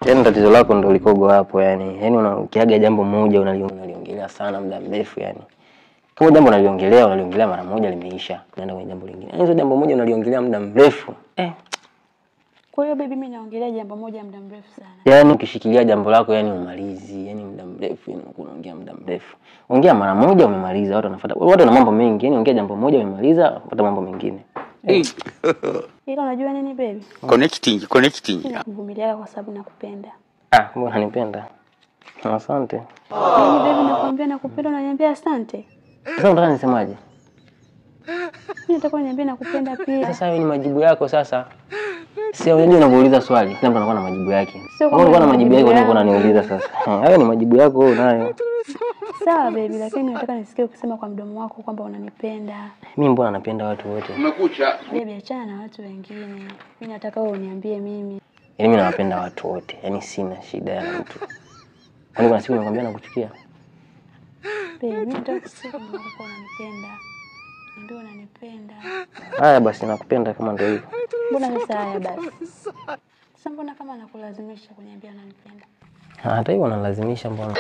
Yaani tatizo lako ndio likogo hapo yani. Yaani unakiaga jambo moja unaliongelea sana muda mrefu yani. Kama jambo unaliongelea mara moja limeisha. Unaenda kwenye jambo lingine. Yaani jambo moja unaliongelea muda mrefu. Kwa hiyo baby mimi naongelea jambo moja muda mrefu sana. Yaani ukishikilia jambo lako yani umalizi, yani muda mrefu yani unaongea muda mrefu. Ongea mara moja umemaliza, watu wanafuata. Watu wana mambo mengi, yani ongea jambo moja umemaliza, pata mambo mengine. Ila unajua nini baby? Connecting. Nakuvumilia kwa sababu nakupenda. Kumbe unanipenda. Asante. Yaani baby nakwambia nakupenda unaniambia asante. Sasa unataka nisemaje? Mimi nataka uniambie nakupenda pia. Sasa hiyo ni majibu yako sasa. Sio unajua unauliza swali, kila mtu anakuwa na majibu yake. Wewe unakuwa na majibu yako ndio unaniuliza sasa. Hayo ni majibu yako wewe unayo. Sawa baby, lakini nataka nisikie ukisema kwa mdomo wako kwamba unanipenda. Mimi mbona napenda watu wote? Umekucha. Baby achana na watu wengine. Mimi nataka wewe uniambie mimi. Yaani mimi nawapenda watu wote. Yaani sina shida ya mtu. Kwani kuna siku nimekwambia nakuchukia? Baby, mimi nataka kusikia kwamba unanipenda. Ndio unanipenda. Haya basi nakupenda kama ndio hivyo. Mbona sasa haya basi? Sasa mbona kama nakulazimisha kuniambia unanipenda? Hata hivyo unalazimisha mbona?